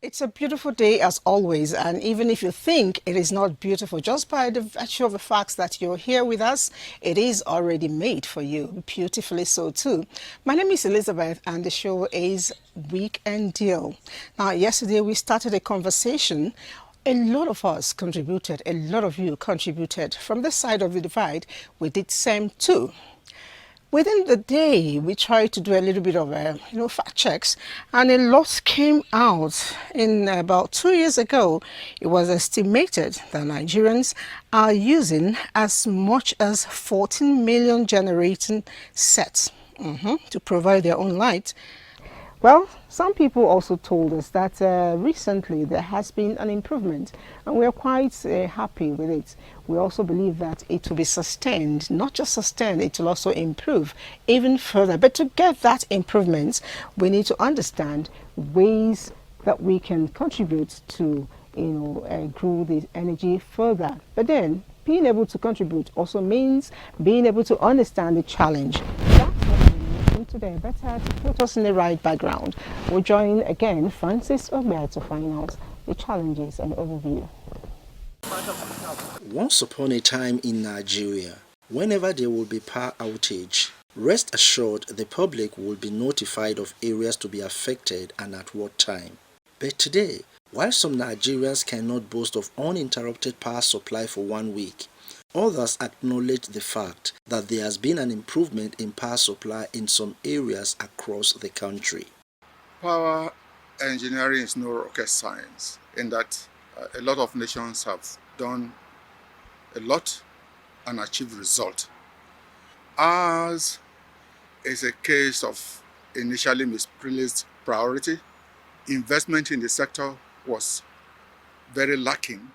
It's a beautiful day as always, and even if you think it is not beautiful, just by the virtue of the fact that you're here with us, it is already made for you, beautifully so too. My name is Elizabeth and the show is Weekend Deal. Now, yesterday we started a conversation. A lot of us contributed, a lot of you contributed. From this side of the divide, we did same too. Within the day, we tried to do a little bit of fact checks, and a lot came out. In about 2 years ago, it was estimated that Nigerians are using as much as 14 million generating sets to provide their own light. Well, some people also told us that recently there has been an improvement, and we are quite happy with it. We also believe that it will be sustained, not just sustained, it will also improve even further. But to get that improvement, we need to understand ways that we can contribute to, grow the energy further. But then, being able to contribute also means being able to understand the challenge. Today, better to put us in the right background. We'll join again Francis Ogbe to find out the challenges and overview. Once upon a time in Nigeria, whenever there will be power outage, rest assured the public will be notified of areas to be affected and at what time. But today, while some Nigerians cannot boast of uninterrupted power supply for 1 week, others acknowledge the fact that there has been an improvement in power supply in some areas across the country. Power engineering is no rocket science, in that a lot of nations have done a lot and achieved results. Ours is a case of initially misplaced priority. Investment in the sector was very lacking,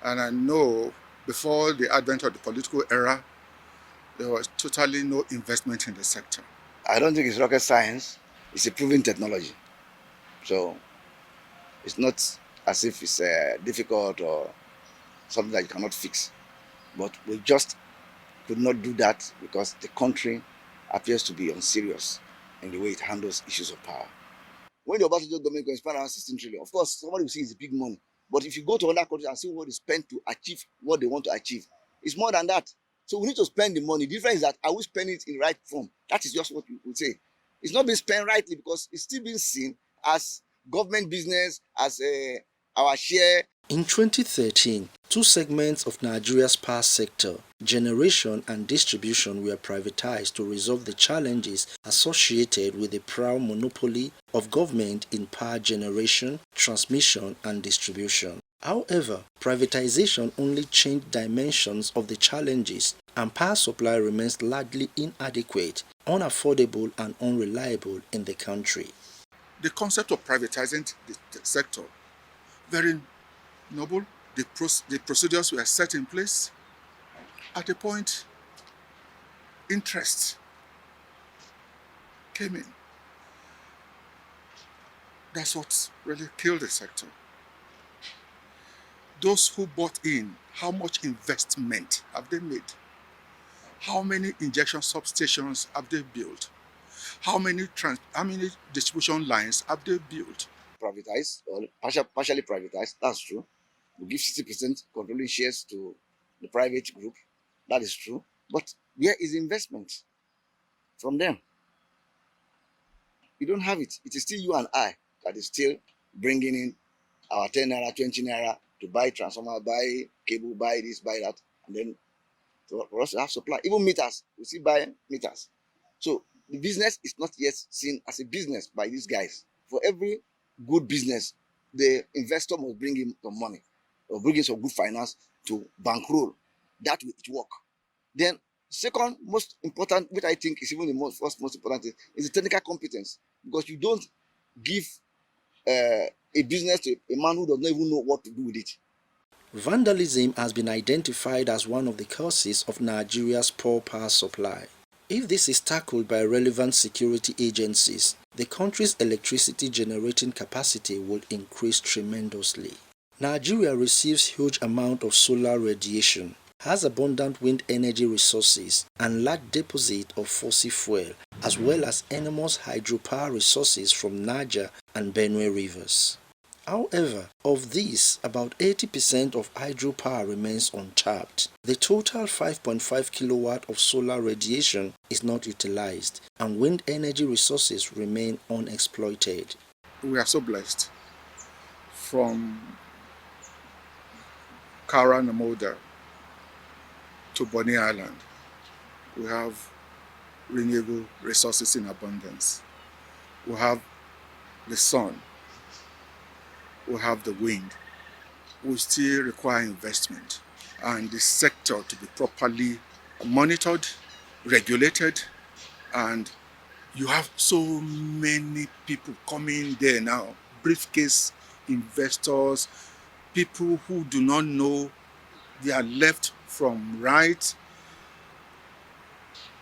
and I know before the advent of the political era, there was totally no investment in the sector. I don't think it's rocket science. It's a proven technology. So it's not as if it's difficult or something that you cannot fix. But we just could not do that because the country appears to be unserious in the way it handles issues of power. When the Obasanjo government can spend around 16 trillion, of course, somebody will see it's big money. But if you go to other countries and see what is spent to achieve what they want to achieve, it's more than that. So we need to spend the money. The difference is that are we spending it in right form? That is just what we would say. It's not being spent rightly because it's still being seen as government business, as our share. In 2013, two segments of Nigeria's power sector, generation and distribution, were privatized to resolve the challenges associated with the proud monopoly of government in power generation, transmission and distribution. However, privatization only changed dimensions of the challenges, and power supply remains largely inadequate, unaffordable and unreliable in the country. The concept of privatizing the sector, very noble. The procedures were set in place. At a point, interest came in. That's what really killed the sector. Those who bought in, how much investment have they made? How many injection substations have they built? How many distribution lines have they built? Privatized or partially privatized, that's true. We give 60% controlling shares to the private group, that is true. But where is investment from them? You don't have it. It is still you and I that is still bringing in our 10 naira, 20 naira to buy transformer, buy cable, buy this, buy that, and then for us to have supply. Even meters, we still buy meters. So the business is not yet seen as a business by these guys. For every good business, the investor must bring in some money or bring in some good finance to bankroll. That will it work. Then second most important, which I think is even the most important thing, is the technical competence, because you don't give a business to a man who does not even know what to do with it. Vandalism has been identified as one of the causes of Nigeria's poor power supply. If this is tackled by relevant security agencies, the country's electricity generating capacity will increase tremendously. Nigeria receives huge amount of solar radiation, has abundant wind energy resources, and large deposit of fossil fuel, as well as enormous hydropower resources from Niger and Benue rivers. However, of these, about 80% of hydropower remains untapped. The total 5.5 kilowatt of solar radiation is not utilized, and wind energy resources remain unexploited. We are so blessed. From Kara Namoda to Bonny Island, we have renewable resources in abundance. We have the sun, we have the wind. We still require investment and the sector to be properly monitored, regulated, and you have so many people coming there now, briefcase investors, people who do not know their left from right,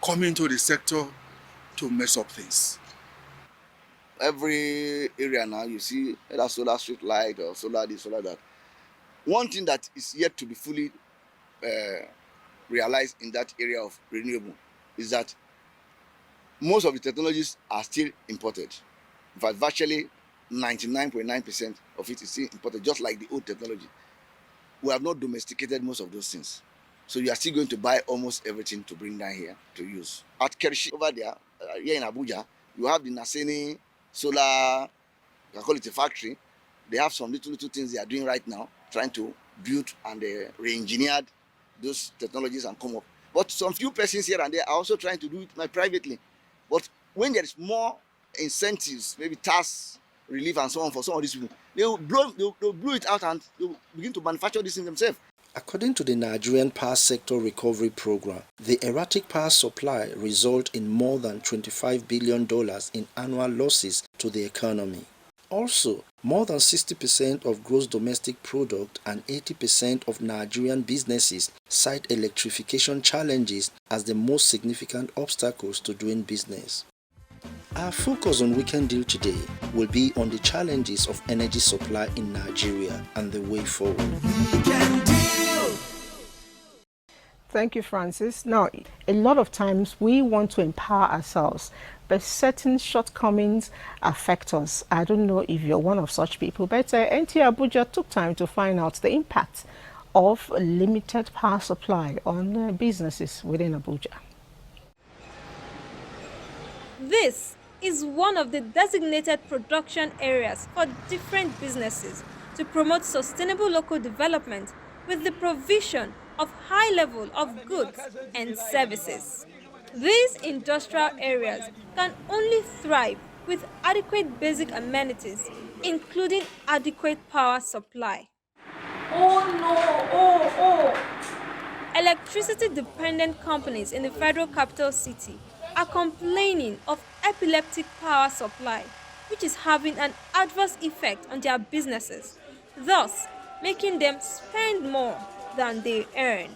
coming to the sector to mess up things. Every area now you see either solar street light or solar this, solar that. One thing that is yet to be fully realized in that area of renewable is that most of the technologies are still imported. In fact, virtually 99.9% of it is still imported, just like the old technology. We have not domesticated most of those things. So you are still going to buy almost everything to bring down here to use. At Kershi over there, here in Abuja, you have the Naseni solar, you can call it a factory. They have some little things they are doing right now, trying to build and re-engineered those technologies and come up. But some few persons here and there are also trying to do it privately. But when there is more incentives, maybe tax relief and so on for some of these people, they'll blow it out and they'll begin to manufacture this in themselves. According to the Nigerian Power Sector Recovery Programme, the erratic power supply results in more than $25 billion in annual losses to the economy. Also, more than 60% of gross domestic product and 80% of Nigerian businesses cite electrification challenges as the most significant obstacles to doing business. Our focus on Weekend Deal today will be on the challenges of energy supply in Nigeria and the way forward. Thank you, Francis. Now, a lot of times we want to empower ourselves, but certain shortcomings affect us. I don't know if you're one of such people, but NTA Abuja took time to find out the impact of limited power supply on businesses within Abuja. This is one of the designated production areas for different businesses to promote sustainable local development with the provision of high level of goods and services. These industrial areas can only thrive with adequate basic amenities, including adequate power supply. Oh no, Electricity-dependent companies in the Federal Capital City are complaining of epileptic power supply, which is having an adverse effect on their businesses, thus making them spend more than they earn.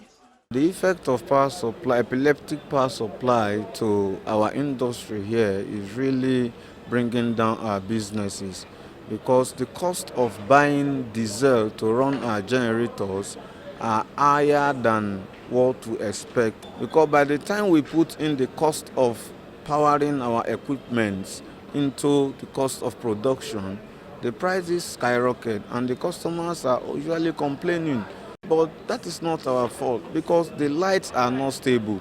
The effect of power supply, epileptic power supply to our industry here is really bringing down our businesses, because the cost of buying diesel to run our generators are higher than what we expect, because by the time we put in the cost of powering our equipment into the cost of production, the prices skyrocket and the customers are usually complaining. But that is not our fault, because the lights are not stable.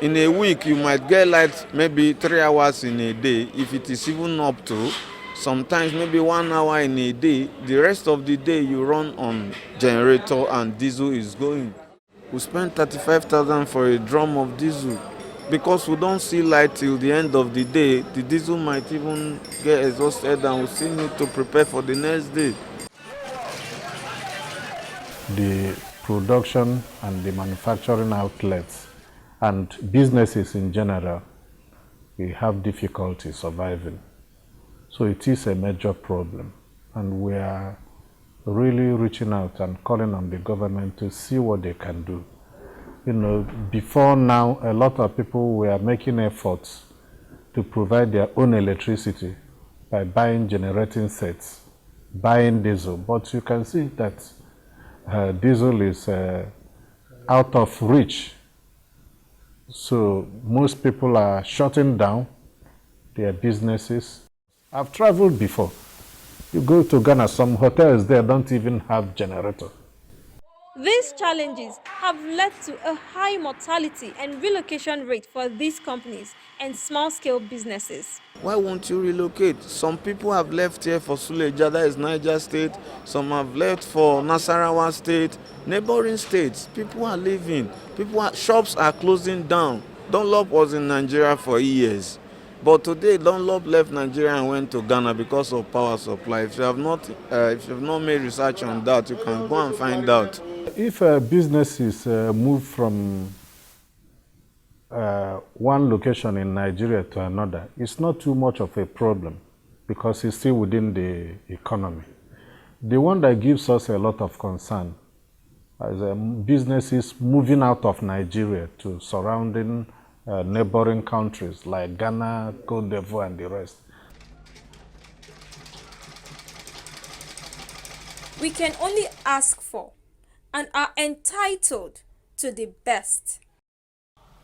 In a week, you might get light maybe 3 hours in a day, if it is even up to. Sometimes maybe 1 hour in a day. The rest of the day you run on generator and diesel is going. We spent 35,000 for a drum of diesel. because we don't see light till the end of the day, the diesel might even get exhausted and we still need to prepare for the next day. The production and the manufacturing outlets and businesses in general, we have difficulty surviving. So it is a major problem, and we are really reaching out and calling on the government to see what they can do. You know, before now, a lot of people were making efforts to provide their own electricity by buying generating sets, buying diesel, but you can see that diesel is out of reach. So most people are shutting down their businesses. I've traveled before. You go to Ghana, some hotels there don't even have generator. These challenges have led to a high mortality and relocation rate for these companies and small-scale businesses. Why won't you relocate? Some people have left here for Suleja, that is Niger State. Some have left for Nasarawa State, neighboring states. People are leaving. Shops are closing down. Dunlop was in Nigeria for years. But today, Dunlop left Nigeria and went to Ghana because of power supply. If you have not made research on that, you can go and find out. If businesses move from one location in Nigeria to another, it's not too much of a problem because it's still within the economy. The one that gives us a lot of concern is businesses moving out of Nigeria to surrounding neighboring countries like Ghana, Cote d'Ivoire, and the rest. We can only ask for and are entitled to the best.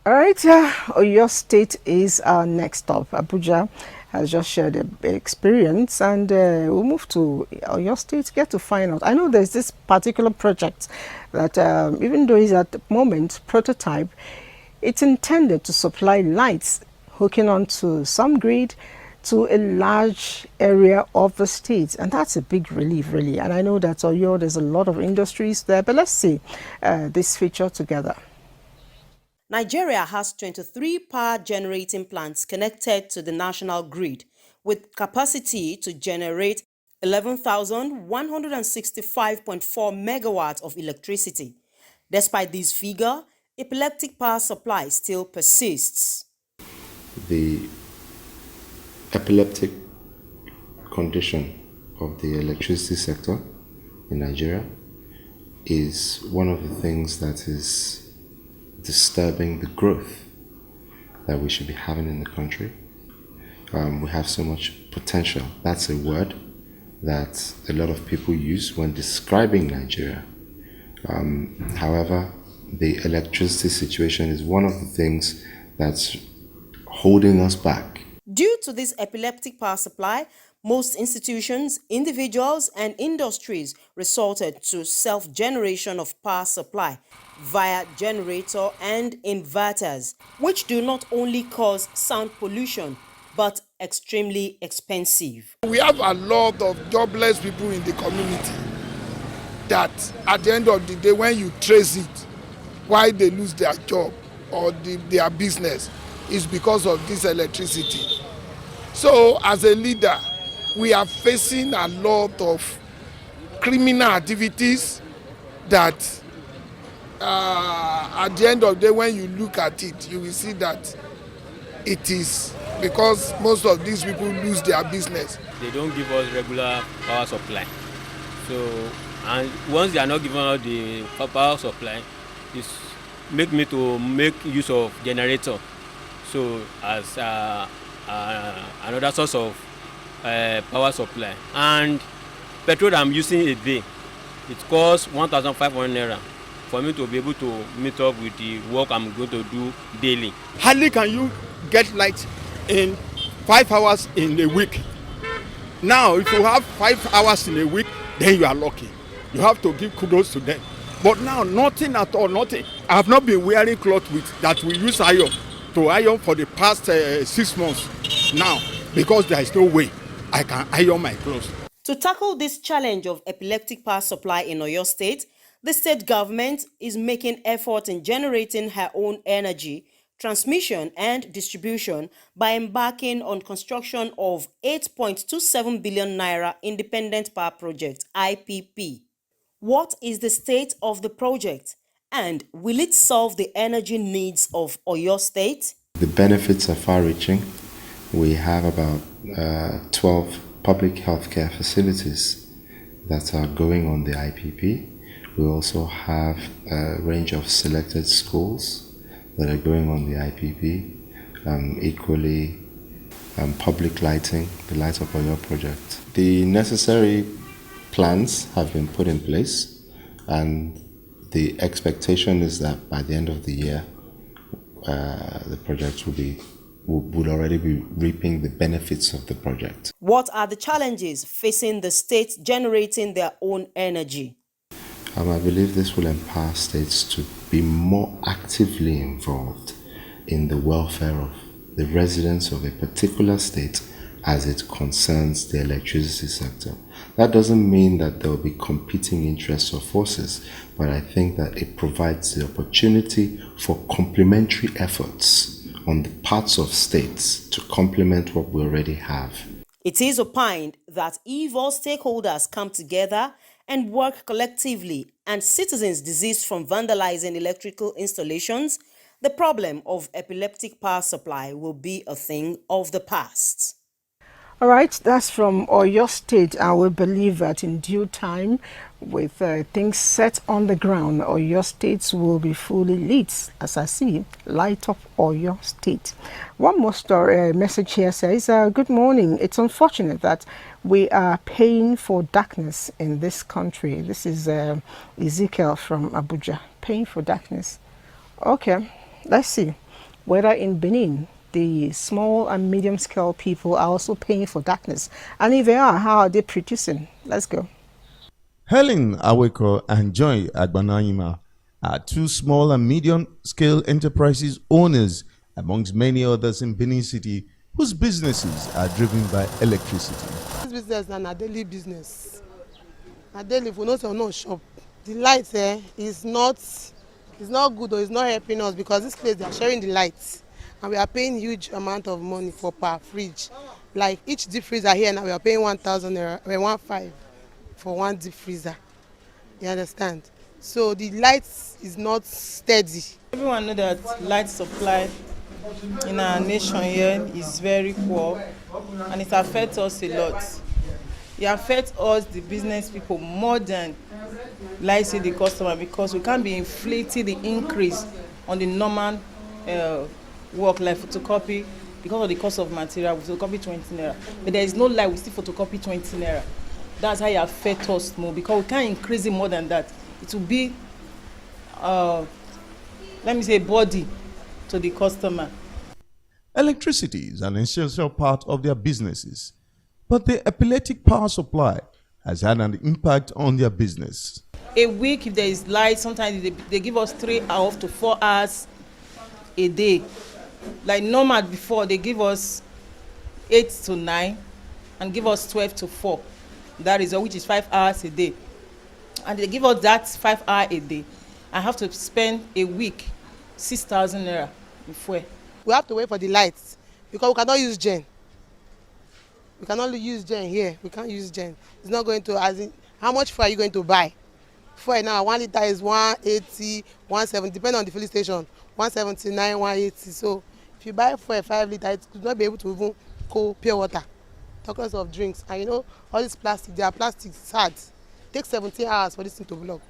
All right, Oyo State is our next stop. Abuja has just shared the experience, and we'll move to Oyo State, get to find out. I know there's this particular project that, even though it's at the moment prototype, it's intended to supply lights hooking onto some grid to a large area of the state, and that's a big relief, really. And I know that Oyo, there's a lot of industries there, but let's see this feature together. Nigeria has 23 power generating plants connected to the national grid with capacity to generate 11,165.4 megawatts of electricity. Despite this figure, epileptic power supply still persists. The epileptic condition of the electricity sector in Nigeria is one of the things that is disturbing the growth that we should be having in the country. We have so much potential. That's a word that a lot of people use when describing Nigeria. However, the electricity situation is one of the things that's holding us back. Due to this epileptic power supply, most institutions, individuals, and industries resorted to self-generation of power supply via generator and inverters, which do not only cause sound pollution, but extremely expensive. We have a lot of jobless people in the community that at the end of the day, when you trace it, why they lose their job or their business is because of this electricity. So as a leader, we are facing a lot of criminal activities that at the end of the day, when you look at it, you will see that it is because most of these people lose their business. They don't give us regular power supply. So, and once they are not giving us the power supply, it make me to make use of generator. So as another source of power supply. And petrol I'm using a day, it costs 1,500 naira for me to be able to meet up with the work I'm going to do daily. Hardly can you get light in 5 hours in a week. Now, if you have 5 hours in a week, then you are lucky. You have to give kudos to them. But now, nothing at all, nothing. I have not been wearing clothes with that we use iron to iron for the past 6 months now, because there is no way I can iron my clothes. To tackle this challenge of epileptic power supply in Oyo State, the state government is making effort in generating her own energy transmission and distribution by embarking on construction of 8.27 billion naira Independent Power Project (IPP). What is the state of the project, and will it solve the energy needs of Oyo State? The benefits are far-reaching. We have about 12 public healthcare facilities that are going on the IPP. We also have a range of selected schools that are going on the IPP. Equally, public lighting, the Light Up Oyo project. The necessary plans have been put in place, and the expectation is that by the end of the year, the project would already be reaping the benefits of the project. What are the challenges facing the states generating their own energy? I believe this will empower states to be more actively involved in the welfare of the residents of a particular state as it concerns the electricity sector. That doesn't mean that there will be competing interests or forces, but I think that it provides the opportunity for complementary efforts on the parts of states to complement what we already have. It is opined that if all stakeholders come together and work collectively and citizens desist from vandalizing electrical installations, the problem of epileptic power supply will be a thing of the past. All right, that's from Oyo State, and we believe that in due time, with things set on the ground, Oyo State will be fully lit. As I see, Light Up Oyo State. One more story, message here says, good morning. It's unfortunate that we are paying for darkness in this country. This is Ezekiel from Abuja. Paying for darkness. Okay, let's see. Whether in Benin, the small and medium scale people are also paying for darkness. And if they are, how are they producing? Let's go. Helen Aweko and Joy Agbanayima are two small and medium scale enterprises owners, amongst many others in Benin City, whose businesses are driven by electricity. This business is a daily business. A daily, if we not no shop, the light is not good, or it's not helping us, because this place they are sharing the lights. And we are paying huge amount of money for per fridge. Like each deep freezer here now we are paying 1,000 naira, 1,500 for one deep freezer. You understand? So the lights is not steady. Everyone knows that light supply in our nation here is very poor, and it affects us a lot. It affects us, the business people, more than like say the customer, because we can't be inflating the increase on the normal work like photocopy. Because of the cost of material, we photocopy 20 naira. But there is no light, we still photocopy 20 naira. That's how it affects us more, because we can't increase it more than that. It will be, let me say, body to the customer. Electricity is an essential part of their businesses, but the epileptic power supply has had an impact on their business. A week, if there is light, sometimes they give us 3 hours to 4 hours a day. Like normal before, they give us 8 to 9 and give us 12 to 4. That is, which is 5 hours a day. And they give us that 5 hours a day. I have to spend a week 6,000 naira before. We have to wait for the lights, because we cannot use gen. We cannot use gen here. We can't use gen. It's not going to, as in, how much fuel are you going to buy? Fuel now, 1 liter is 180, 170, depending on the filling station, 179, 180. So if you buy for a 5 liter, it could not be able to even cold pure water. Talk less of drinks. And you know, all this plastic, they are plastic hard. It takes 17 hours for this thing to block.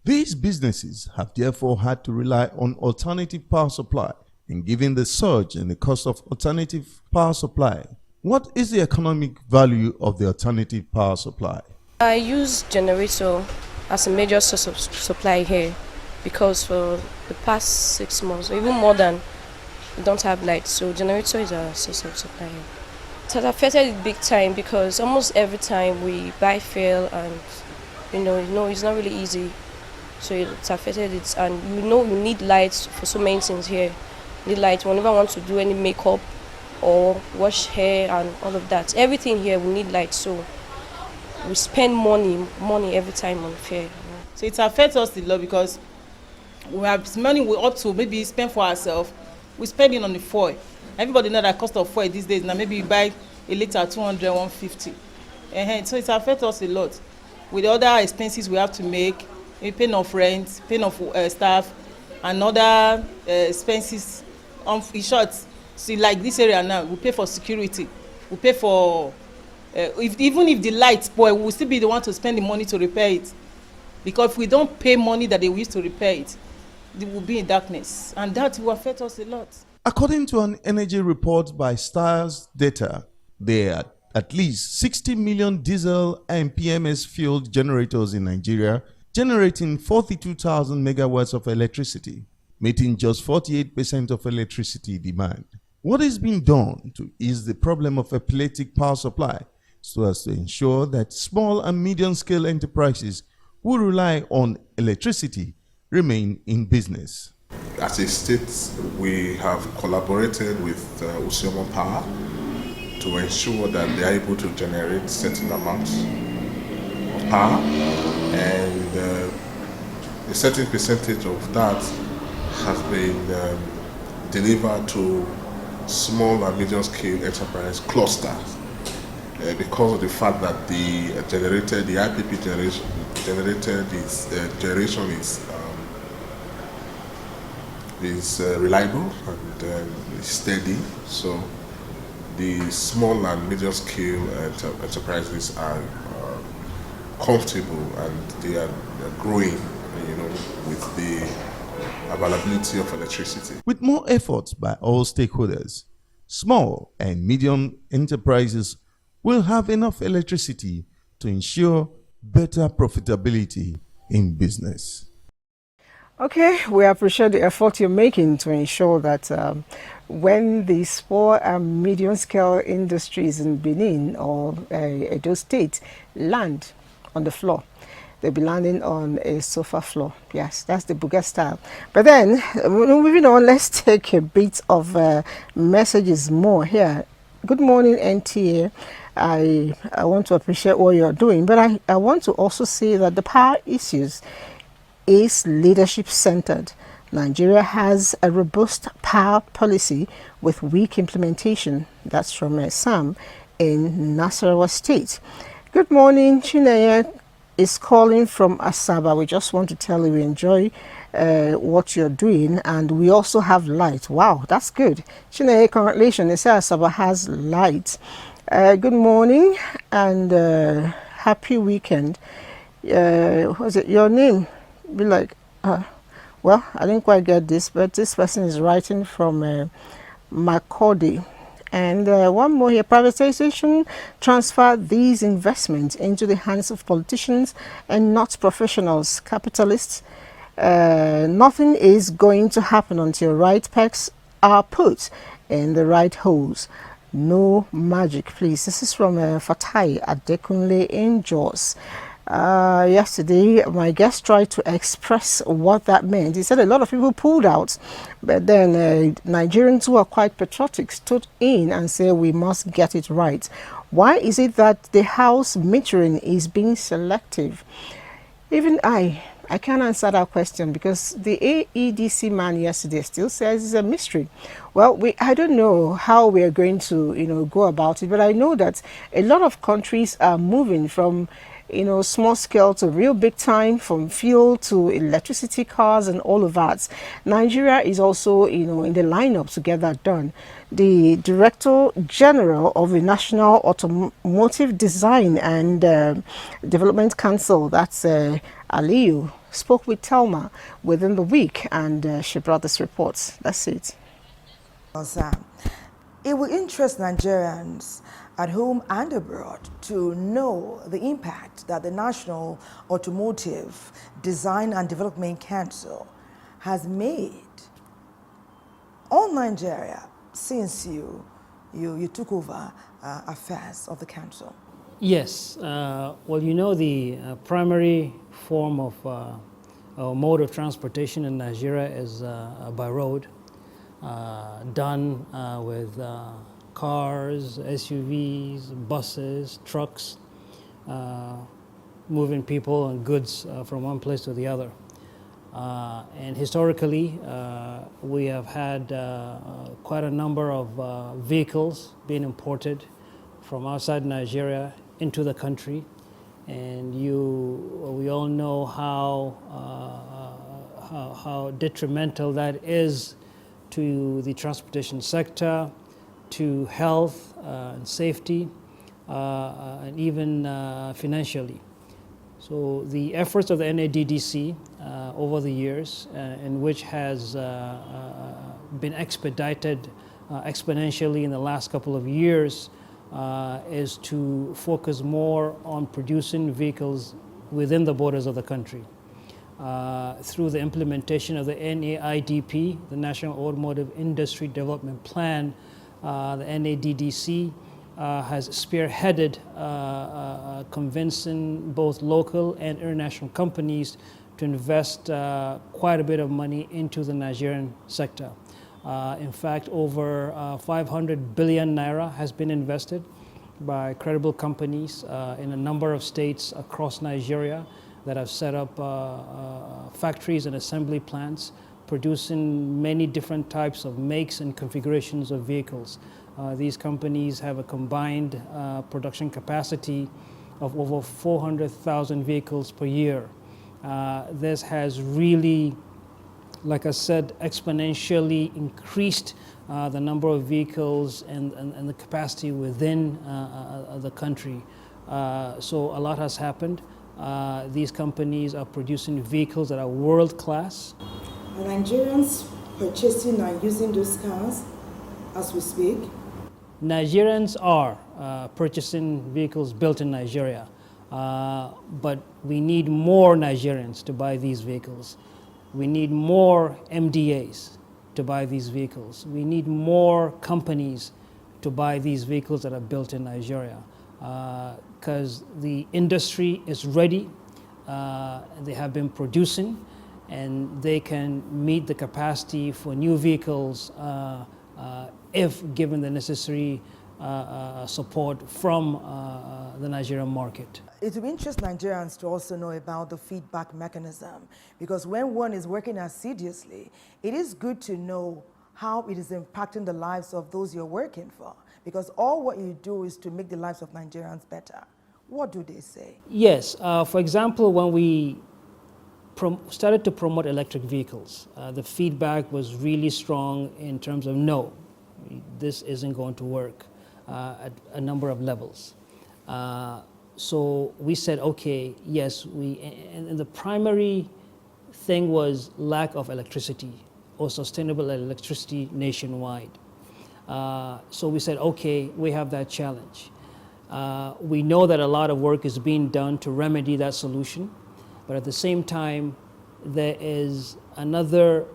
These businesses have therefore had to rely on alternative power supply, and given the surge in the cost of alternative power supply, what is the economic value of the alternative power supply? I use generator as a major source of supply here, because for the past 6 months, or even more than, we don't have light, so generator is our source of supply here. It has affected it big time, because almost every time we buy fuel, and it's not really easy, so it's affected it. And we need lights for so many things here. We need lights whenever I want to do any makeup or wash hair and all of that. Everything here we need lights, so we spend money every time on fuel. So it affects us a lot, because we have money we ought to maybe spend for ourselves, we spend it on the fuel. Everybody know that cost of fuel these days. Now maybe you buy a liter 200, 150. So it affects us a lot. With the other expenses we have to make, paying of rent, paying of staff, and other expenses. In short, see, like this area now, we pay for security, we pay for even if the light spoil, we will still be the one to spend the money to repair it, because if we don't pay money that they used to repair it, they will be in darkness, and that will affect us a lot. According to an energy report by Stars Data, there are at least 60 million diesel and PMS fueled generators in Nigeria, generating 42,000 megawatts of electricity, meeting just 48% of electricity demand. What is being done to ease the problem of epileptic power supply so as to ensure that small and medium-scale enterprises who rely on electricity remain in business? As a state, we have collaborated with Usiomo Power to ensure that they are able to generate certain amounts of power, and a certain percentage of that has been delivered to small and medium scale enterprise clusters because of the fact that the IPP generation is reliable and steady. So the small and medium scale enterprises are comfortable, and they are growing, with the availability of electricity. With more efforts by all stakeholders, small and medium enterprises will have enough electricity to ensure better profitability in business. Okay, we appreciate the effort you're making to ensure that when the small and medium-scale industries in Benin or Edo State land on the floor, they'll be landing on a sofa floor. Yes, that's the Buga style. But then, moving on, let's take a bit of messages more here. Good morning, NTA. I want to appreciate what you're doing, but I want to also say that the power issues is leadership-centered. Nigeria has a robust power policy with weak implementation. That's from Sam in Nasarawa State. Good morning, Chineye is calling from Asaba. We just want to tell you we enjoy what you're doing, and we also have light. Wow, that's good. Chineye, congratulations. They say Asaba has light. Good morning and happy weekend. What's it? Your name? Be like, well, I didn't quite get this, but this person is writing from Makurdi. And one more here, privatization transfer these investments into the hands of politicians and not professionals, capitalists. Nothing is going to happen until right pegs are put in the right holes. No magic, please. This is from Fatai Adekunle in Jos. Yesterday, my guest tried to express what that meant. He said a lot of people pulled out, but then Nigerians who are quite patriotic stood in and said we must get it right. Why is it that the house metering is being selective? Even I can't answer that question, because the AEDC man yesterday still says it's a mystery. Well, I don't know how we are going to go about it, but I know that a lot of countries are moving from small scale to real big time, from fuel to electricity cars and all of that. Nigeria is also, in the lineup to get that done. The Director General of the National Automotive Design and Development Council, that's Aliyu, spoke with Telma within the week, and she brought this report. That's it. It will interest Nigerians at home and abroad to know the impact that the National Automotive Design and Development Council has made on Nigeria since you took over affairs of the council. Yes, well, the primary form of mode of transportation in Nigeria is by road, done with cars, SUVs, buses, trucks, moving people and goods from one place to the other. And historically, we have had quite a number of vehicles being imported from outside Nigeria into the country. And we all know how detrimental that is to the transportation sector, to health and safety, and even financially. So the efforts of the NADDC over the years, in which has been expedited exponentially in the last couple of years, is to focus more on producing vehicles within the borders of the country. Through the implementation of the NAIDP, the National Automotive Industry Development Plan, the NADDC has spearheaded convincing both local and international companies to invest quite a bit of money into the Nigerian sector. In fact, over 500 billion naira has been invested by credible companies in a number of states across Nigeria that have set up factories and assembly plants producing many different types of makes and configurations of vehicles. These companies have a combined production capacity of over 400,000 vehicles per year. This has really, like I said, exponentially increased the number of vehicles and the capacity within the country. So a lot has happened. These companies are producing vehicles that are world class. Are Nigerians purchasing and using those cars as we speak? Nigerians are purchasing vehicles built in Nigeria, but we need more Nigerians to buy these vehicles. We need more MDAs to buy these vehicles. We need more companies to buy these vehicles that are built in Nigeria, because the industry is ready. They have been producing, and they can meet the capacity for new vehicles if given the necessary support from the Nigerian market. It will interest Nigerians to also know about the feedback mechanism, because when one is working assiduously, it is good to know how it is impacting the lives of those you're working for, because all what you do is to make the lives of Nigerians better. What do they say? Yes, for example, when we started to promote electric vehicles, the feedback was really strong in terms of no, this isn't going to work at a number of levels. So we said, okay, yes, and the primary thing was lack of electricity or sustainable electricity nationwide. So we said, okay, we have that challenge. We know that a lot of work is being done to remedy that solution, but at the same time, there is another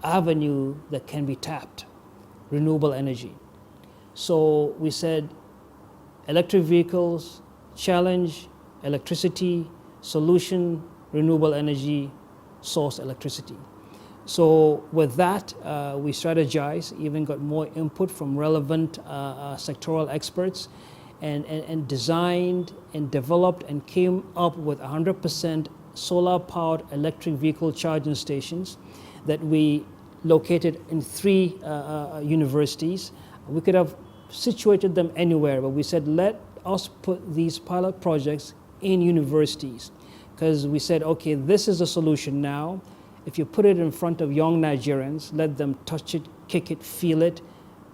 avenue that can be tapped, renewable energy. So we said, electric vehicles, challenge, electricity, solution, renewable energy, source electricity. So with that, we strategized, even got more input from relevant sectoral experts, and designed and developed and came up with 100% solar-powered electric vehicle charging stations that we located in 3 universities. We could have situated them anywhere, but we said, let us put these pilot projects in universities, because we said, okay, this is the solution now. If you put it in front of young Nigerians, let them touch it, kick it, feel it,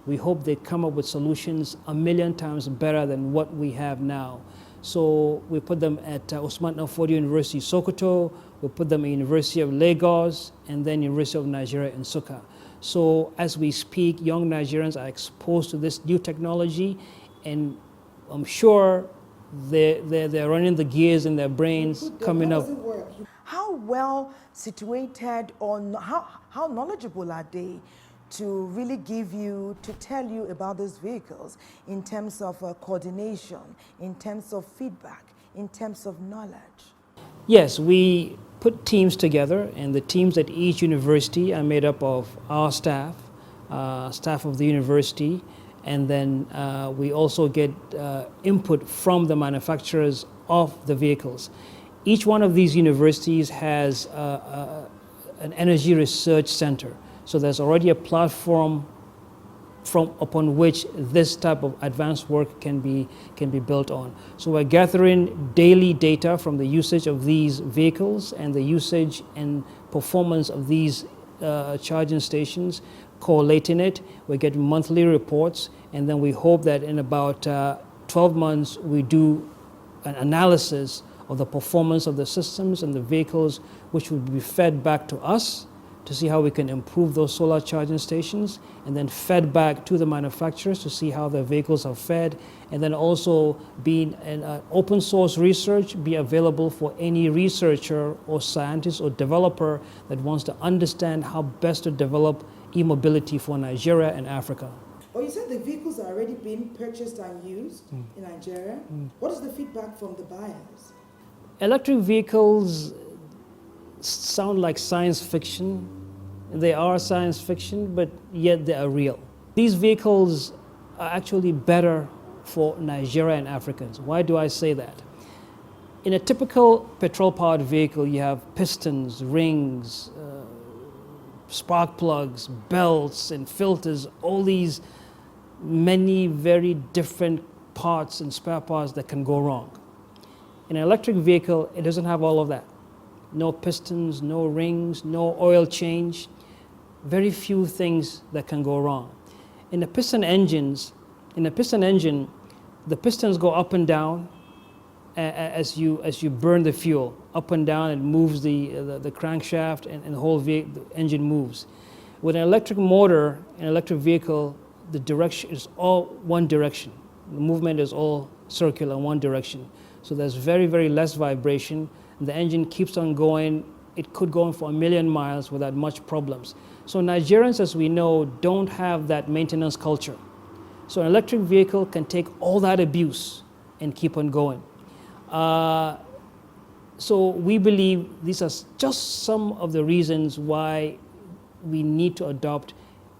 we hope they come up with solutions 1,000,000 times better than what we have now. So we put them at Usman Danfodio University, Sokoto, we put them at University of Lagos, and then University of Nigeria in Nsukka. So as we speak, young Nigerians are exposed to this new technology, and I'm sure they're running the gears in their brains coming up. How well situated or how knowledgeable are they to really to tell you about these vehicles in terms of coordination, in terms of feedback, in terms of knowledge? Yes, we put teams together, and the teams at each university are made up of our staff, staff of the university, and then we also get input from the manufacturers of the vehicles. Each one of these universities has an energy research center. So there's already a platform upon which this type of advanced work can be built on. So we're gathering daily data from the usage of these vehicles and the usage and performance of these charging stations, collating it. We get monthly reports, and then we hope that in about 12 months we do an analysis of the performance of the systems and the vehicles, which will be fed back to us to see how we can improve those solar charging stations, and then fed back to the manufacturers to see how their vehicles are fed, and then also being an open source research be available for any researcher or scientist or developer that wants to understand how best to develop e-mobility for Nigeria and Africa. Oh, you said the vehicles are already being purchased and used in Nigeria. What is the feedback from the buyers? Electric vehicles sound like science fiction. They are science fiction, but yet they are real. These vehicles are actually better for Nigeria and Africans. Why do I say that? In a typical petrol-powered vehicle, you have pistons, rings, spark plugs, belts, and filters, all these many very different parts and spare parts that can go wrong. In an electric vehicle, it doesn't have all of that. No pistons, no rings, no oil change, very few things that can go wrong. In a piston engine, the pistons go up and down as you burn the fuel. Up and down, it moves the crankshaft, and the whole the engine moves. With an electric motor, an electric vehicle, the direction is all one direction. The movement is all circular in one direction. So there's very, very less vibration. The engine keeps on going. It could go on for 1 million miles without much problems. So Nigerians, as we know, don't have that maintenance culture. So an electric vehicle can take all that abuse and keep on going. So we believe these are just some of the reasons why we need to adopt.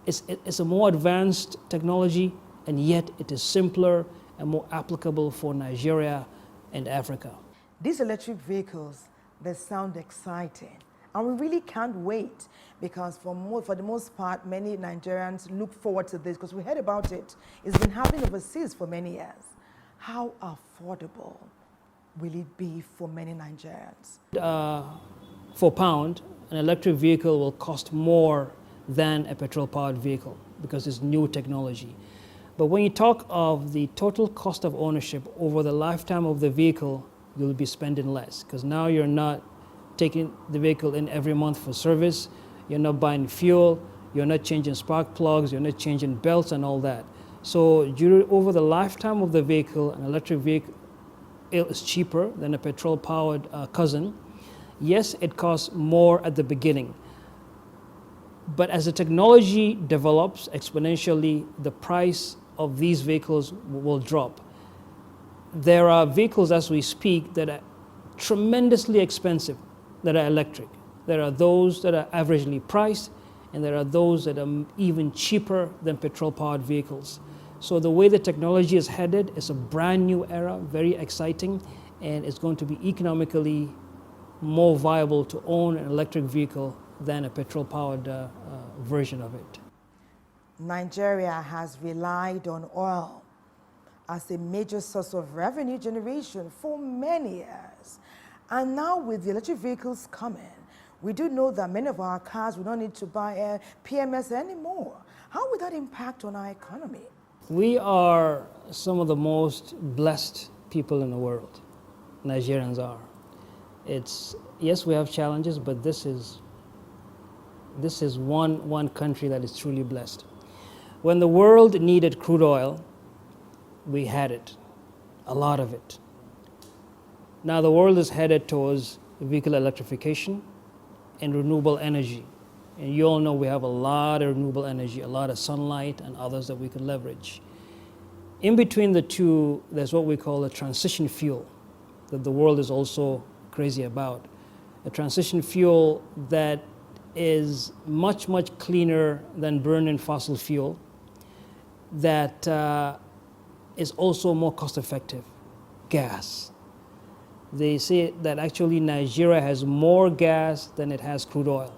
It's a more advanced technology, and yet it is simpler and more applicable for Nigeria and Africa. These electric vehicles, they sound exciting. And we really can't wait, because for the most part, many Nigerians look forward to this because we heard about it. It's been happening overseas for many years. How affordable will it be for many Nigerians? For pound, an electric vehicle will cost more than a petrol-powered vehicle because it's new technology. But when you talk of the total cost of ownership over the lifetime of the vehicle, you'll be spending less, because now you're not taking the vehicle in every month for service, you're not buying fuel, you're not changing spark plugs, you're not changing belts and all that. So over the lifetime of the vehicle, an electric vehicle is cheaper than a petrol-powered cousin. Yes, it costs more at the beginning, but as the technology develops exponentially, the price of these vehicles will drop. There are vehicles as we speak that are tremendously expensive that are electric. There are those that are averagely priced, and there are those that are even cheaper than petrol-powered vehicles. So the way the technology is headed is a brand new era, very exciting, and it's going to be economically more viable to own an electric vehicle than a petrol-powered version of it. Nigeria has relied on oil as a major source of revenue generation for many years. And now with the electric vehicles coming, we do know that many of our cars will not need to buy PMS anymore. How will that impact on our economy? We are some of the most blessed people in the world. Nigerians are. Yes, we have challenges, but this is one country that is truly blessed. When the world needed crude oil, we had it, a lot of it. Now the world is headed towards vehicle electrification and renewable energy. And you all know we have a lot of renewable energy, a lot of sunlight and others that we can leverage. In between the two, there's what we call a transition fuel that the world is also crazy about. A transition fuel that is much, much cleaner than burning fossil fuel, that is also more cost effective, gas. They say that actually Nigeria has more gas than it has crude oil.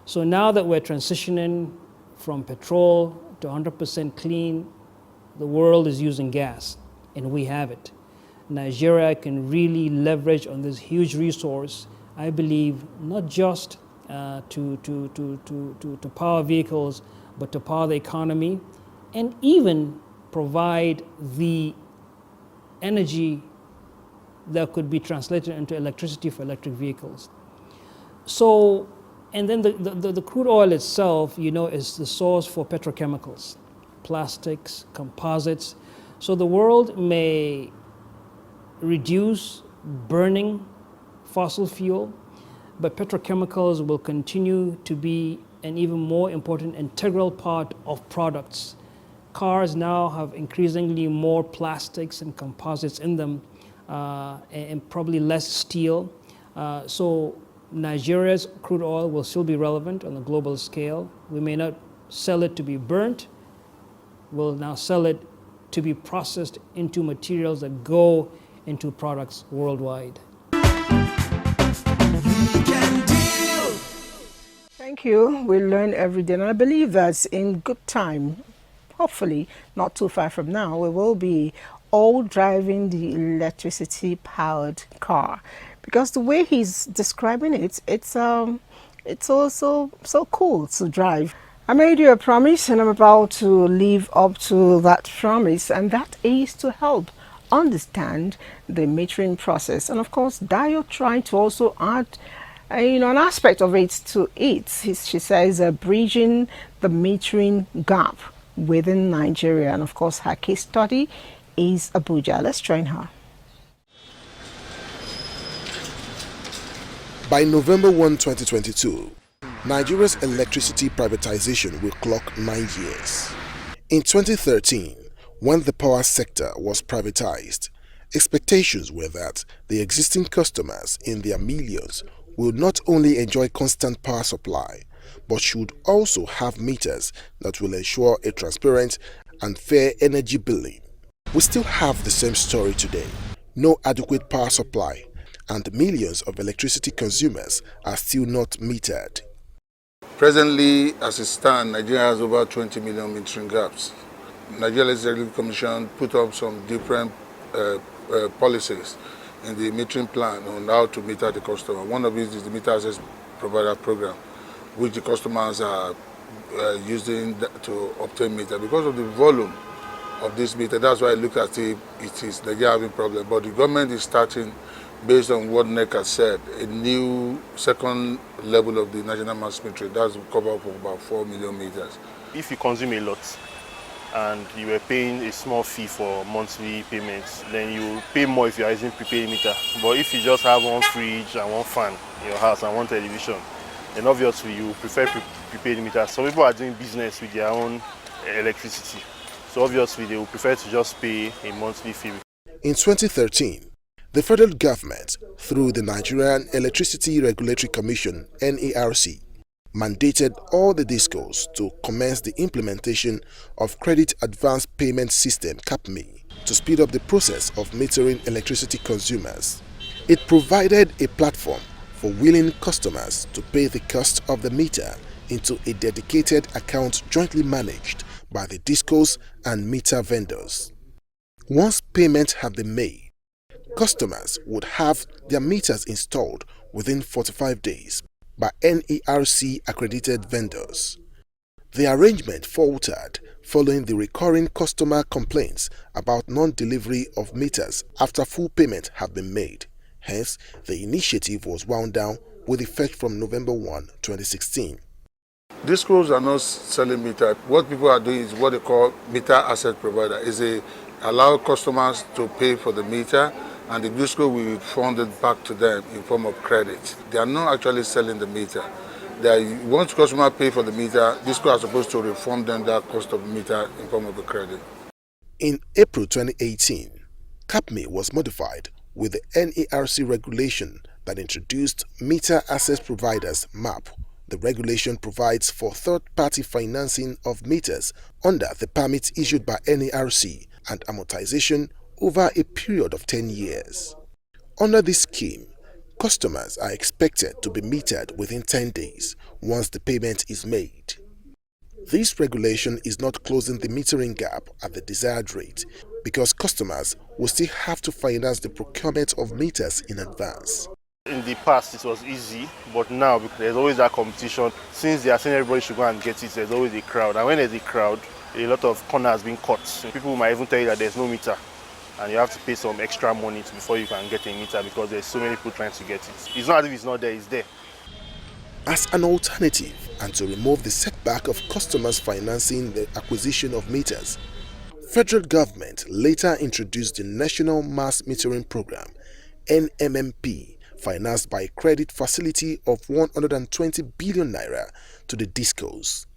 So now that we're transitioning from petrol to 100% clean, the world is using gas, and we have it. Nigeria can really leverage on this huge resource, I believe, not just to power vehicles, but to power the economy, and even provide the energy that could be translated into electricity for electric vehicles. So, and then the crude oil itself, is the source for petrochemicals, plastics, composites. So the world may reduce burning fossil fuel, but petrochemicals will continue to be an even more important integral part of products. Cars now have increasingly more plastics and composites in them, and probably less steel. So Nigeria's crude oil will still be relevant on a global scale. We may not sell it to be burnt. We'll now sell it to be processed into materials that go into products worldwide. Thank you. We learn every day, and I believe that in good time, hopefully not too far from now, we will be all driving the electricity-powered car, because the way he's describing it, it's also so cool to drive. I made you a promise, and I'm about to live up to that promise, and that is to help understand the metering process. And of course, Dio trying to also add an aspect of it to it. She says bridging the metering gap within Nigeria. And of course, her case study is Abuja. Let's join her. By November 1, 2022, Nigeria's electricity privatization will clock 9 years. In 2013, when the power sector was privatized, expectations were that the existing customers in their millions will not only enjoy constant power supply, but should also have meters that will ensure a transparent and fair energy billing. We still have the same story today. No adequate power supply, and millions of electricity consumers are still not metered. Presently, as it stands, Nigeria has over 20 million metering gaps. Nigeria Legislative Commission put up some different policies in the metering plan on how to meter the customer. One of it is the Meter Access Provider Program, which the customers are using to obtain meter. Because of the volume of this meter, that's why I look at it is Nigeria having problem. But the government is starting, based on what NEC has said, a new second level of the national mass metering. That's cover up of about 4 million meters. If you consume a lot and you were paying a small fee for monthly payments, then you pay more if you are using prepaid meter. But if you just have one fridge and one fan in your house and one television, then obviously you prefer prepaid meter. Some people are doing business with their own electricity, so obviously they will prefer to just pay a monthly fee. In 2013, the federal government, through the Nigerian Electricity Regulatory Commission (NERC), mandated all the DISCOs to commence the implementation of Credit Advance Payment System (CAPME) to speed up the process of metering electricity consumers. It provided a platform for willing customers to pay the cost of the meter into a dedicated account jointly managed by the DISCOs and meter vendors. Once payments have been made, customers would have their meters installed within 45 days by NERC accredited vendors. The arrangement faltered following the recurring customer complaints about non-delivery of meters after full payment had been made. Hence, the initiative was wound down with effect from November 1, 2016. DISCOs are not selling meter. What people are doing is what they call meter asset provider. They allow customers to pay for the meter, and the DISCO will refund it back to them in form of credit. They are not actually selling the meter. Once customers pay for the meter, DISCO are supposed to refund them that cost of the meter in form of a credit. In April 2018, CAPME was modified with the NERC regulation that introduced Meter Access Providers MAP. The regulation provides for third-party financing of meters under the permits issued by NERC and amortization over a period of 10 years. Under this scheme, customers are expected to be metered within 10 days once the payment is made. This regulation is not closing the metering gap at the desired rate because customers will still have to finance the procurement of meters in advance. In the past, it was easy, but now there's always that competition. Since they are saying everybody should go and get it, there's always a crowd. And when there's a crowd, a lot of corners being cut. People might even tell you that there's no meter, and you have to pay some extra money before you can get a meter because there's so many people trying to get it. It's not as if it's not there, it's there. As an alternative and to remove the setback of customers financing the acquisition of meters, federal government later introduced the National Mass Metering Programme, NMMP, financed by a credit facility of 120 billion naira to the discos.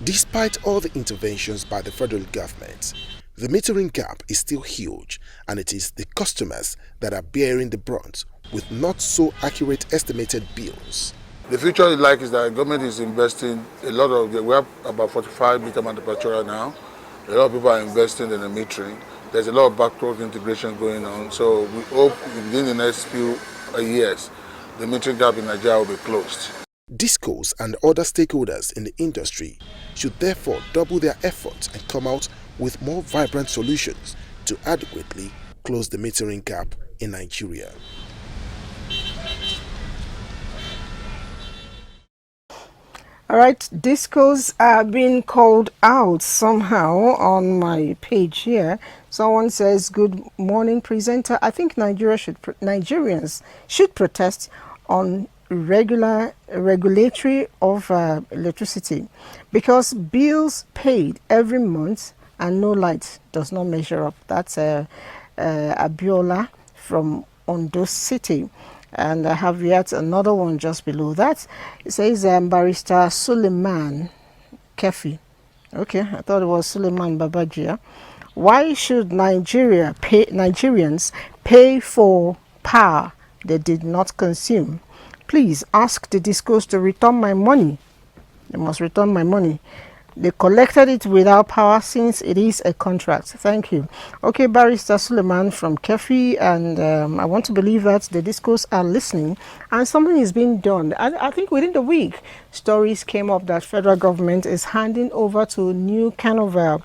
Despite all the interventions by the federal government, the metering gap is still huge, and it is the customers that are bearing the brunt with not so accurate estimated bills. The future is like is that the government is investing a lot of, we have about 45 meter manufacturers now. A lot of people are investing in the metering. There's a lot of backward integration going on. So we hope within the next few years, the metering gap in Nigeria will be closed. Discos and other stakeholders in the industry should therefore double their efforts and come out with more vibrant solutions to adequately close the metering gap in Nigeria. All right, discos are being called out somehow on my page here. Someone says, "Good morning, presenter. I think Nigerians should protest on regulatory of electricity because bills paid every month and no light does not measure up." That's Abiola from Ondo City. And I have yet another one just below that. It says Barrister Suleiman Kefi. Okay, I thought it was Suleiman Babajia. Why should Nigerians pay for power they did not consume? Please ask the discos to return my money. They must return my money. They collected it without power since it is a contract. Thank you. Okay, Barrister Suleiman from Kefi, and I want to believe that the discos are listening and something is being done. I think within the week, stories came up that federal government is handing over to new kind of,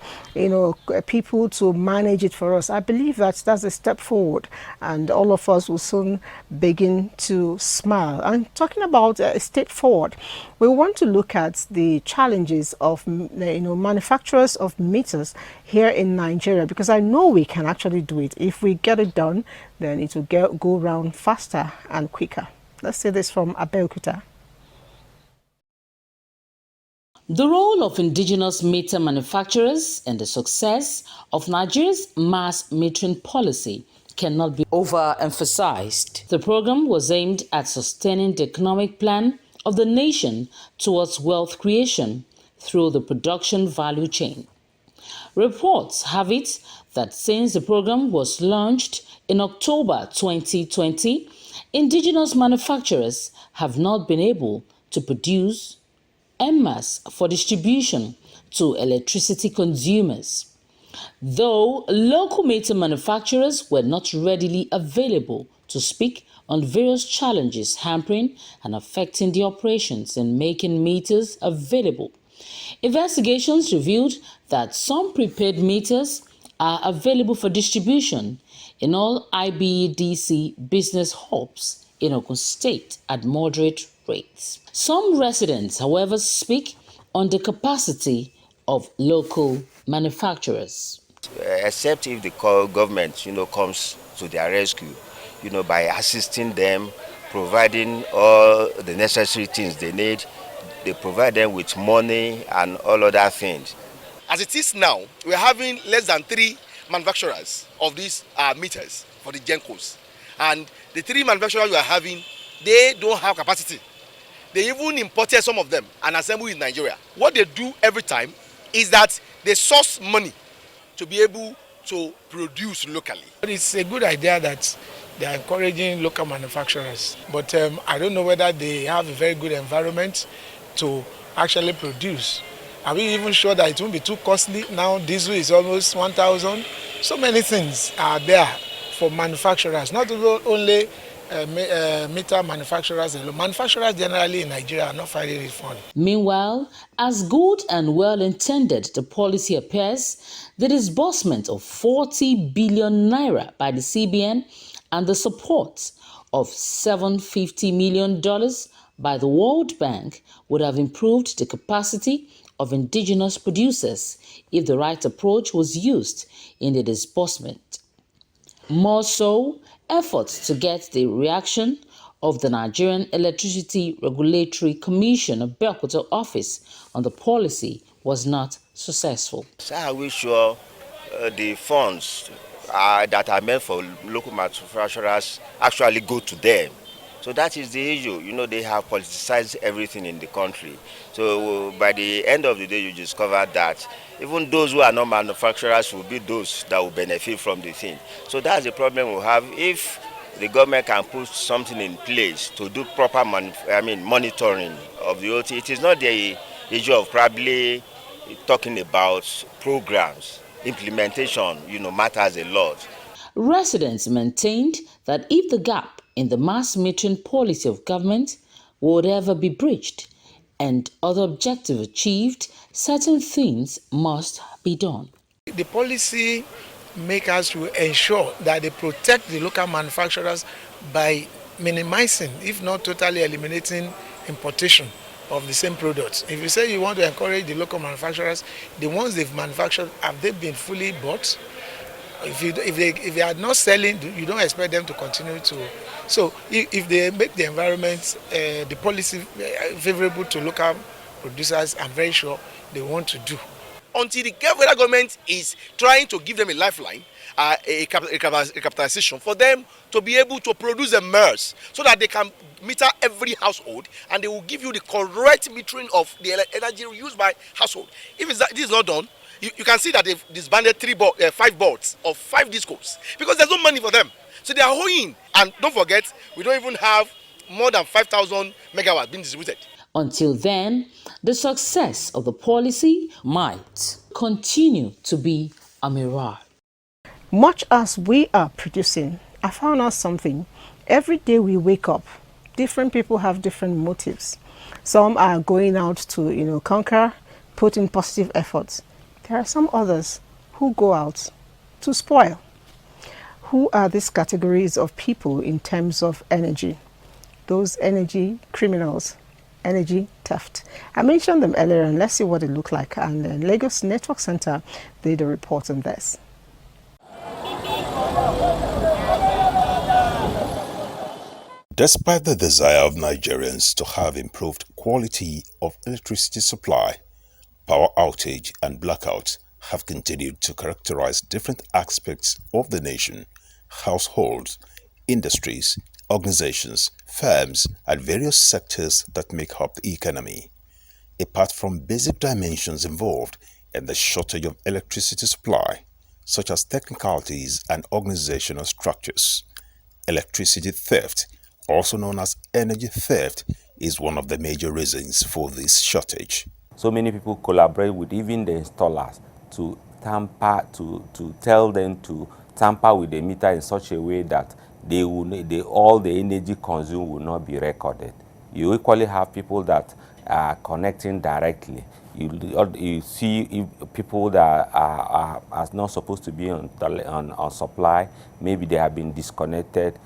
people to manage it for us. I believe that's a step forward, and all of us will soon begin to smile. And talking about a step forward, we want to look at the challenges of manufacturers of meters here in Nigeria, because I know we can actually do it. If we get it done, then it will go round faster and quicker. Let's see this from Abeokuta. The role of indigenous meter manufacturers and the success of Nigeria's mass metering policy cannot be overemphasized. The program was aimed at sustaining the economic plan of the nation towards wealth creation through the production value chain. Reports have it that since the program was launched in October 2020, indigenous manufacturers have not been able to produce en masse for distribution to electricity consumers. Though local meter manufacturers were not readily available to speak on various challenges hampering and affecting the operations in making meters available, investigations revealed that some prepaid meters are available for distribution in all IBEDC business hubs in Ogun State at moderate rates. Some residents, however, speak on the capacity of local manufacturers. Except if the government, comes to their rescue, by assisting them, providing all the necessary things they need. They provide them with money and all other things. As it is now, we're having less than 3 manufacturers of these meters for the GENCOs. And the 3 manufacturers we are having, they don't have capacity. They even imported some of them and assemble in Nigeria. What they do every time is that they source money to be able to produce locally. It's a good idea that they are encouraging local manufacturers, but I don't know whether they have a very good environment to actually produce. Are we even sure that it won't be too costly? Now diesel is almost 1,000. So many things are there for manufacturers, not only meter manufacturers alone. Manufacturers generally in Nigeria are not finding it funny. Meanwhile, as good and well-intended the policy appears, the disbursement of 40 billion naira by the CBN and the support of $750 million by the World Bank would have improved the capacity of indigenous producers if the right approach was used in the disbursement. More so, efforts to get the reaction of the Nigerian Electricity Regulatory Commission of Abuja office on the policy was not successful. So are we sure the funds that are meant for local manufacturers actually go to them? So that is the issue. You know, they have politicized everything in the country. So by the end of the day, you discover that even those who are not manufacturers will be those that will benefit from the thing. So that's the problem we have. If the government can put something in place to do proper monitoring of the OT, it is not the issue of probably talking about programs. Implementation, matters a lot. Residents maintained that if the gap in the mass metering policy of government would ever be breached and other objectives achieved, certain things must be done. The policy makers will ensure that they protect the local manufacturers by minimizing, if not totally eliminating, importation of the same products. If you say you want to encourage the local manufacturers, the ones they've manufactured, have they been fully bought? If they are not selling, you don't expect them to continue to. So if they make the environment, the policy favorable to local producers, I'm very sure they want to do. Until the federal government is trying to give them a lifeline, a capitalization for them to be able to produce a MERS so that they can meter every household and they will give you the correct metering of the energy used by household. If this is not done, you can see that they've disbanded 5 boards of 5 discos because there's no money for them. So they are hoeing. And don't forget, we don't even have more than 5,000 megawatts being distributed. Until then, the success of the policy might continue to be a mirage. Much as we are producing, I found out something. Every day we wake up, different people have different motives. Some are going out to, conquer, put in positive efforts. There are some others who go out to spoil. Who are these categories of people in terms of energy? Those energy criminals, energy theft. I mentioned them earlier, and let's see what they look like. And the Lagos Network Center did a report on this. Despite the desire of Nigerians to have improved quality of electricity supply, power outage and blackouts have continued to characterize different aspects of the nation, households, industries, organizations, firms, and various sectors that make up the economy. Apart from basic dimensions involved in the shortage of electricity supply, such as technicalities and organizational structures, electricity theft, also known as energy theft, is one of the major reasons for this shortage. So many people collaborate with even the installers to tamper, to tell them to tamper with the meter in such a way that all the energy consumed will not be recorded. You equally have people that are connecting directly. You see people that are not supposed to be on supply. Maybe they have been disconnected.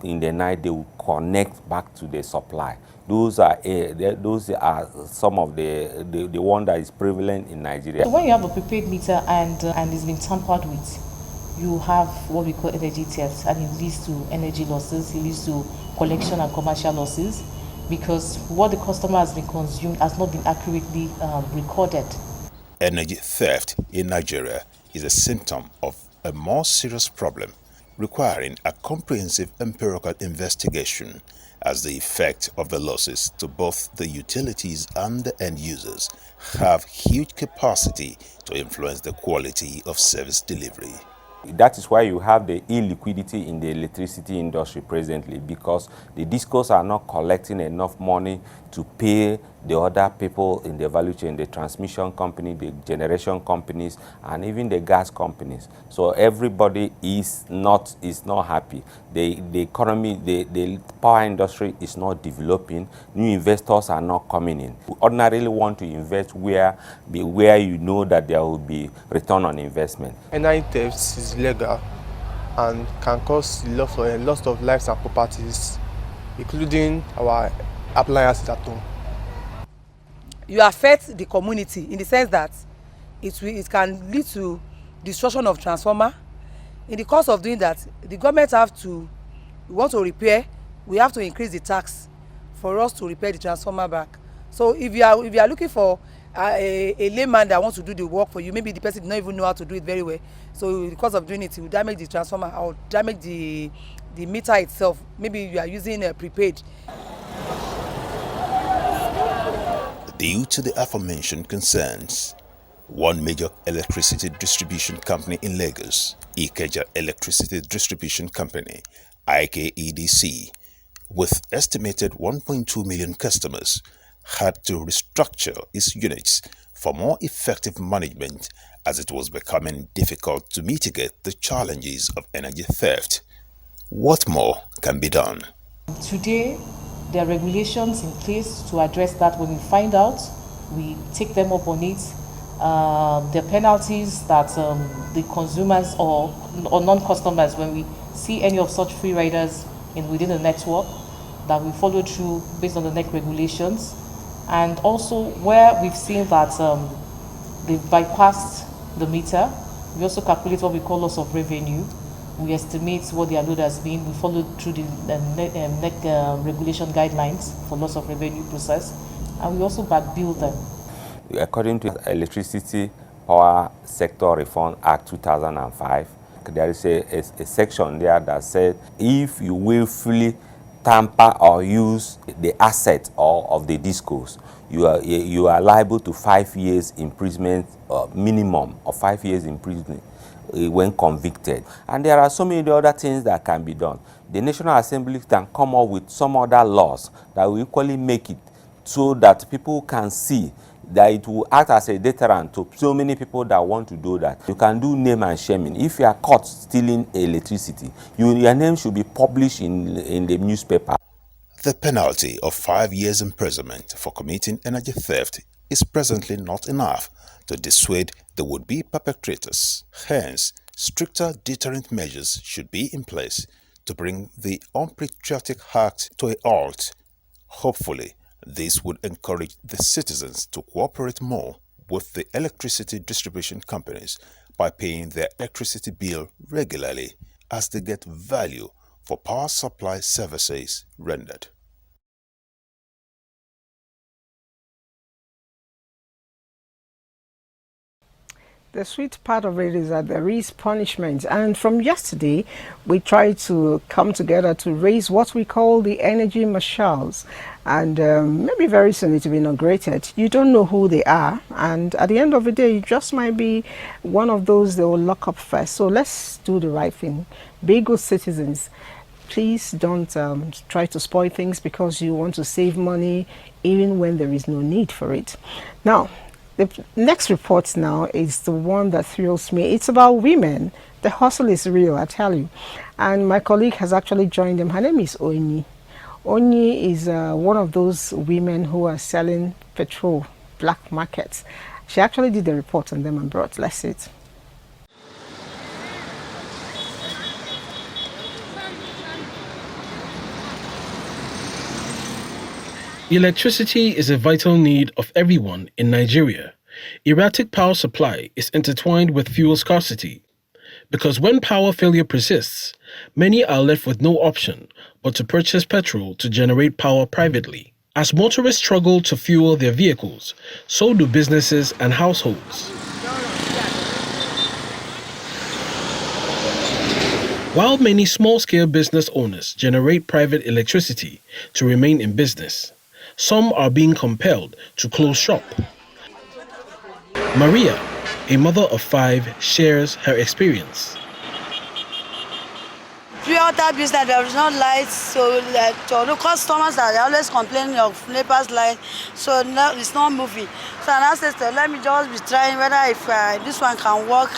In the night, they will connect back to the supply. Those are some of the one that is prevalent in Nigeria. So when you have a prepaid meter and it's been tampered with, you have what we call energy theft, and it leads to energy losses. It leads to collection and commercial losses because what the customer has been consumed has not been accurately recorded. Energy theft in Nigeria is a symptom of a more serious problem requiring a comprehensive empirical investigation, as the effect of the losses to both the utilities and the end users have huge capacity to influence the quality of service delivery. That is why you have the illiquidity in the electricity industry presently, because the discos are not collecting enough money to pay the other people in the value chain, the transmission company, the generation companies, and even the gas companies. So everybody is not happy. The economy, the power industry is not developing. New investors are not coming in. We ordinarily want to invest where you know that there will be return on investment. NI theft is illegal and can cause loss of lives and properties, including our appliances at home. You affect the community in the sense that it can lead to destruction of transformer. In the course of doing that, the government want to repair, we have to increase the tax for us to repair the transformer back. So if you are looking for a layman that wants to do the work for you, maybe the person does not even know how to do it very well, so because of doing it, you damage the transformer or damage the meter itself. Maybe you are using a prepaid. Due to the aforementioned concerns, one major electricity distribution company in Lagos, Ikeja Electricity Distribution Company, IKEDC, with estimated 1.2 million customers, had to restructure its units for more effective management as it was becoming difficult to mitigate the challenges of energy theft. What more can be done? Today, there are regulations in place to address that. When we find out, we take them up on it. There are penalties that the consumers or non-customers, when we see any of such free riders within the network, that we follow through based on the NEC regulations. And also where we've seen that they've bypassed the meter, we also calculate what we call loss of revenue. We estimate what their load has been. We follow through the NEC regulation guidelines for loss of revenue process, and we also backbill them. According to Electricity Power Sector Reform Act 2005, there is a section there that said if you willfully tamper or use the asset of the discos, you are liable to 5 years imprisonment, minimum of 5 years imprisonment when convicted. And there are so many other things that can be done. The National Assembly can come up with some other laws that will equally make it so that people can see that it will act as a deterrent to so many people that want to do that. You can do name and shaming. If you are caught stealing electricity, your name should be published in the newspaper. The penalty of 5 years imprisonment for committing energy theft is presently not enough to dissuade the would-be perpetrators. Hence, stricter deterrent measures should be in place to bring the unpatriotic act to a halt. Hopefully, this would encourage the citizens to cooperate more with the electricity distribution companies by paying their electricity bill regularly, as they get value for power supply services rendered. The sweet part of it is that there is punishment, and from yesterday we tried to come together to raise what we call the energy marshals, and maybe very soon it will be inaugurated. You don't know who they are, and at the end of the day you just might be one of those they will lock up first. So let's do the right thing, be good citizens. Please don't try to spoil things because you want to save money even when there is no need for it. Now, the next report now is the one that thrills me. It's about women. The hustle is real, I tell you. And my colleague has actually joined them. Her name is Onyi. Onyi is one of those women who are selling petrol, black markets. She actually did the report on them and brought. Let's see it. Electricity is a vital need of everyone in Nigeria. Erratic power supply is intertwined with fuel scarcity, because when power failure persists, many are left with no option but to purchase petrol to generate power privately. As motorists struggle to fuel their vehicles, so do businesses and households. While many small-scale business owners generate private electricity to remain in business, some are being compelled to close shop. Maria, a mother of 5, shares her experience. pure water business, there is no lights, so the customers are always complaining of NEPA's light, so no, it's not moving. So I said, let me just be trying whether if this one can work,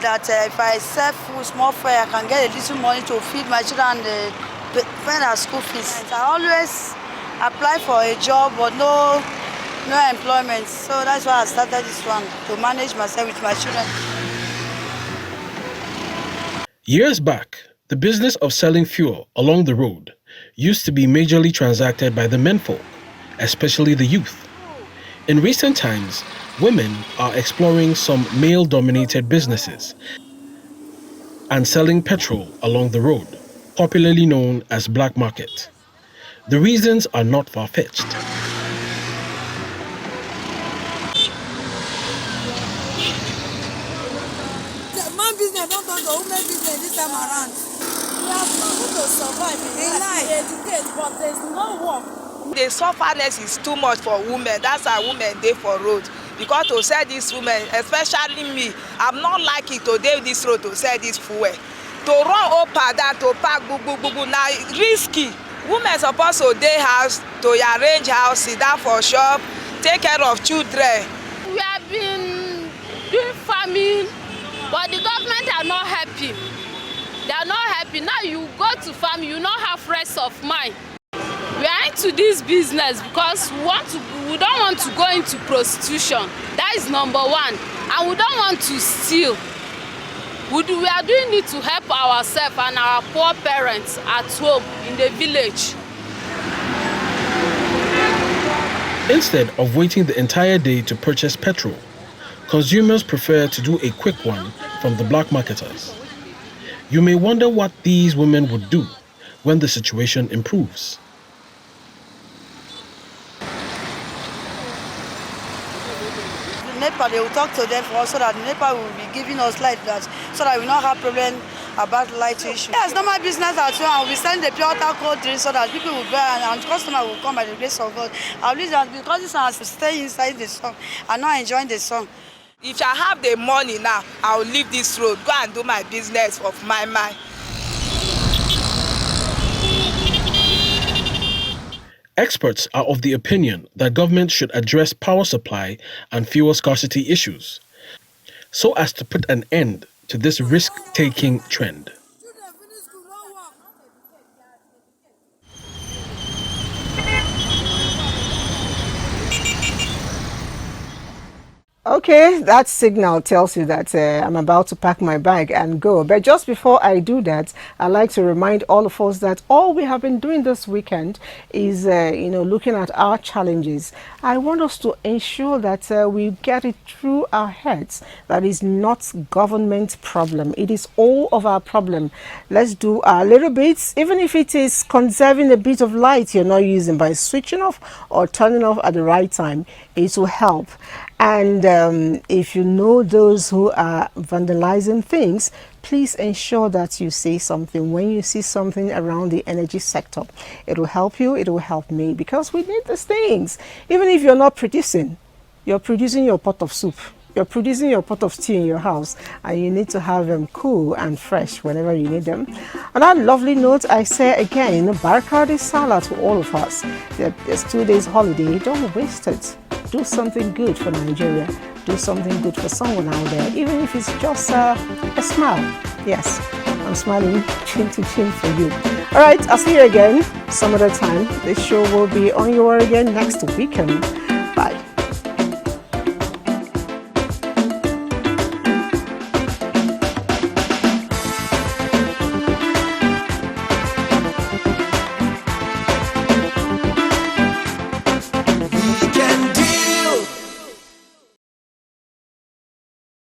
that if I sell food, small fare, I can get a little money to feed my children and pay their school fees. I always apply for a job, but no employment, so that's why I started this one, to manage myself with my children. Years back, the business of selling fuel along the road used to be majorly transacted by the menfolk, especially the youth. In recent times, women are exploring some male-dominated businesses and selling petrol along the road, popularly known as black market. The reasons are not far-fetched. The man business don't turn to women business this time around. We are struggled to survive in life, educate, but there's no work. The sufferness is too much for women. That's why women dey for road. Because to sell this women, especially me, I'm not like it to dey this road to sell this fuel. To run up and down, to park, now risky. Women supposed to dey house, to arrange house, sit down for shop, take care of children. We have been doing farming, but the government are not helping. They are not helping. Now you go to farm, you don't have rest of mind. We are into this business because we don't want to go into prostitution. That is number one. And we don't want to steal. We are doing it to help ourselves and our poor parents at home in the village. Instead of waiting the entire day to purchase petrol, consumers prefer to do a quick one from the black marketers. You may wonder what these women would do when the situation improves. NEPA, they will talk to them for us so that NEPA will be giving us light, so that we don't have problem about light issue. Yes, normal business as well. We'll be selling the pure water cold drink so that people will buy and customers will come by the grace of God. At least because this one has to stay inside the sun and not enjoying the sun. If I have the money now, I will leave this road, go and do my business of my mind. Experts are of the opinion that government should address power supply and fuel scarcity issues so as to put an end to this risk-taking trend. Okay, that signal tells you that I'm about to pack my bag and go. But just before I do that, I'd like to remind all of us that all we have been doing this weekend is, looking at our challenges. I want us to ensure that we get it through our heads that is not government problem. It is all of our problem. Let's do our little bits, even if it is conserving a bit of light you're not using by switching off or turning off at the right time. It will help. And if you know those who are vandalizing things, please ensure that you say something when you see something around the energy sector. It will help you, it will help me, because we need these things. Even if you're not producing, you're producing your pot of soup. You're producing your pot of tea in your house, and you need to have them cool and fresh whenever you need them. On that lovely note, I say again, Barakadi Salah to all of us. There's 2 days holiday, don't waste it. Do something good for Nigeria. Do something good for someone out there, even if it's just a smile. Yes, I'm smiling chin to chin for you. All right, I'll see you again some other time. This show will be on your again next weekend. Bye.